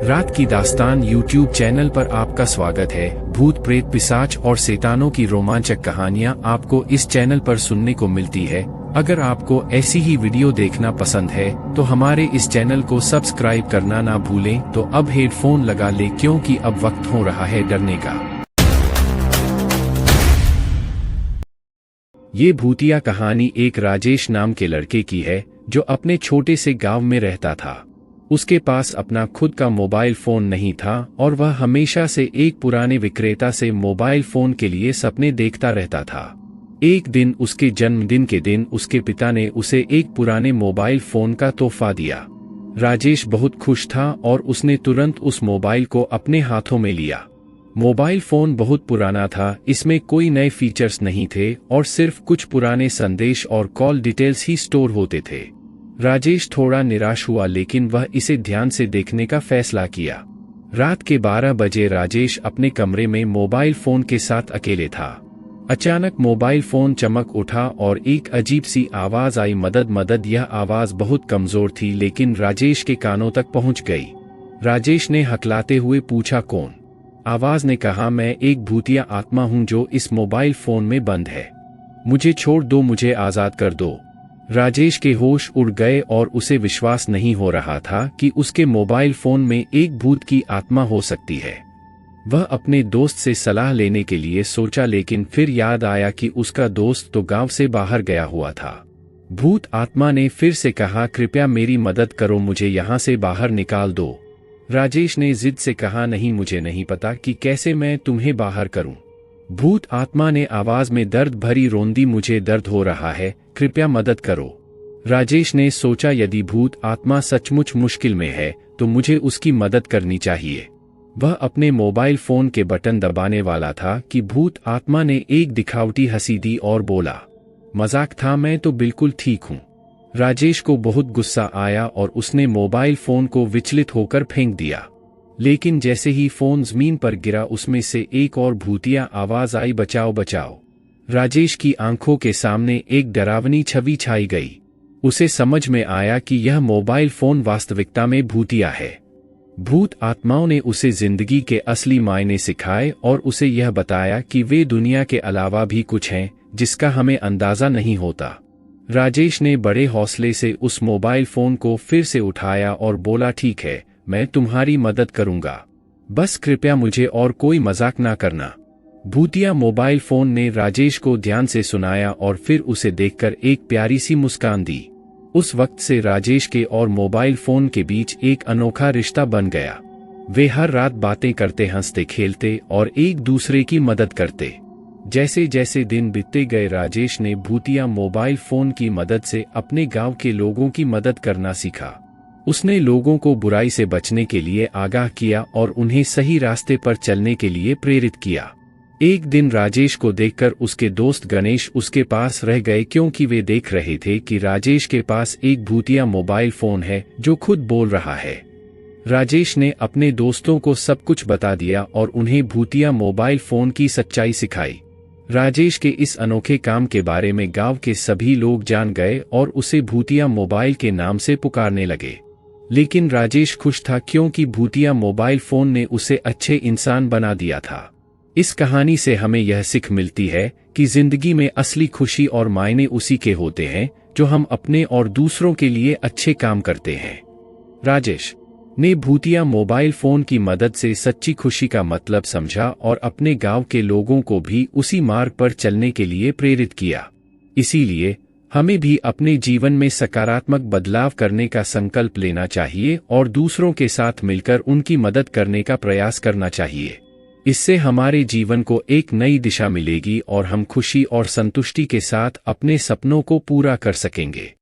रात की दास्तान यूट्यूब चैनल पर आपका स्वागत है। भूत प्रेत पिशाच और शैतानों की रोमांचक कहानियां आपको इस चैनल पर सुनने को मिलती है। अगर आपको ऐसी ही वीडियो देखना पसंद है तो हमारे इस चैनल को सब्सक्राइब करना ना भूलें। तो अब हेडफोन लगा ले क्योंकि अब वक्त हो रहा है डरने का। ये भूतिया कहानी एक राजेश नाम के लड़के की है जो अपने छोटे से गांव में रहता था। उसके पास अपना खुद का मोबाइल फोन नहीं था और वह हमेशा से एक पुराने विक्रेता से मोबाइल फोन के लिए सपने देखता रहता था। एक दिन उसके जन्मदिन के दिन उसके पिता ने उसे एक पुराने मोबाइल फोन का तोहफा दिया। राजेश बहुत खुश था और उसने तुरंत उस मोबाइल को अपने हाथों में लिया। मोबाइल फोन बहुत पुराना था, इसमें कोई नए फीचर्स नहीं थे और सिर्फ कुछ पुराने संदेश और कॉल डिटेल्स ही स्टोर होते थे। राजेश थोड़ा निराश हुआ लेकिन वह इसे ध्यान से देखने का फैसला किया। रात के 12 बजे राजेश अपने कमरे में मोबाइल फोन के साथ अकेले था। अचानक मोबाइल फोन चमक उठा और एक अजीब सी आवाज आई, मदद मदद। यह आवाज बहुत कमजोर थी लेकिन राजेश के कानों तक पहुंच गई। राजेश ने हकलाते हुए पूछा, कौन? आवाज ने कहा, मैं एक भूतिया आत्मा हूं जो इस मोबाइल फोन में बंद है। मुझे छोड़ दो, मुझे आजाद कर दो। राजेश के होश उड़ गए और उसे विश्वास नहीं हो रहा था कि उसके मोबाइल फोन में एक भूत की आत्मा हो सकती है। वह अपने दोस्त से सलाह लेने के लिए सोचा लेकिन फिर याद आया कि उसका दोस्त तो गांव से बाहर गया हुआ था। भूत आत्मा ने फिर से कहा, कृपया मेरी मदद करो, मुझे यहाँ से बाहर निकाल दो। राजेश ने जिद से कहा, नहीं, मुझे नहीं पता कि कैसे मैं तुम्हें बाहर करूं। भूत आत्मा ने आवाज में दर्द भरी रोंदी, मुझे दर्द हो रहा है, कृपया मदद करो। राजेश ने सोचा, यदि भूत आत्मा सचमुच मुश्किल में है तो मुझे उसकी मदद करनी चाहिए। वह अपने मोबाइल फोन के बटन दबाने वाला था कि भूत आत्मा ने एक दिखावटी हंसी दी और बोला, मजाक था, मैं तो बिल्कुल ठीक हूं। राजेश को बहुत गुस्सा आया और उसने मोबाइल फोन को विचलित होकर फेंक दिया। लेकिन जैसे ही फोन जमीन पर गिरा उसमें से एक और भूतिया आवाज आई, बचाओ बचाओ। राजेश की आंखों के सामने एक डरावनी छवि छाई गई। उसे समझ में आया कि यह मोबाइल फोन वास्तविकता में भूतिया है। भूत आत्माओं ने उसे जिंदगी के असली मायने सिखाए और उसे यह बताया कि वे दुनिया के अलावा भी कुछ हैं जिसका हमें अंदाजा नहीं होता। राजेश ने बड़े हौसले से उस मोबाइल फोन को फिर से उठाया और बोला, ठीक है, मैं तुम्हारी मदद करूंगा, बस कृपया मुझे और कोई मजाक ना करना। भूतिया मोबाइल फोन ने राजेश को ध्यान से सुनाया और फिर उसे देखकर एक प्यारी सी मुस्कान दी। उस वक्त से राजेश के और मोबाइल फोन के बीच एक अनोखा रिश्ता बन गया। वे हर रात बातें करते, हंसते खेलते और एक दूसरे की मदद करते। जैसे जैसे दिन बीतते गए राजेश ने भूतिया मोबाइल फोन की मदद से अपने गांव के लोगों की मदद करना सीखा। उसने लोगों को बुराई से बचने के लिए आगाह किया और उन्हें सही रास्ते पर चलने के लिए प्रेरित किया। एक दिन राजेश को देखकर उसके दोस्त गणेश उसके पास रह गए क्योंकि वे देख रहे थे कि राजेश के पास एक भूतिया मोबाइल फोन है जो खुद बोल रहा है। राजेश ने अपने दोस्तों को सब कुछ बता दिया और उन्हें भूतिया मोबाइल फोन की सच्चाई सिखाई। राजेश के इस अनोखे काम के बारे में गांव के सभी लोग जान गए और उसे भूतिया मोबाइल के नाम से पुकारने लगे। लेकिन राजेश खुश था क्योंकि भूतिया मोबाइल फोन ने उसे अच्छे इंसान बना दिया था। इस कहानी से हमें यह सीख मिलती है कि जिंदगी में असली खुशी और मायने उसी के होते हैं जो हम अपने और दूसरों के लिए अच्छे काम करते हैं। राजेश ने भूतिया मोबाइल फोन की मदद से सच्ची खुशी का मतलब समझा और अपने गांव के लोगों को भी उसी मार्ग पर चलने के लिए प्रेरित किया। इसीलिए हमें भी अपने जीवन में सकारात्मक बदलाव करने का संकल्प लेना चाहिए और दूसरों के साथ मिलकर उनकी मदद करने का प्रयास करना चाहिए। इससे हमारे जीवन को एक नई दिशा मिलेगी और हम खुशी और संतुष्टि के साथ अपने सपनों को पूरा कर सकेंगे।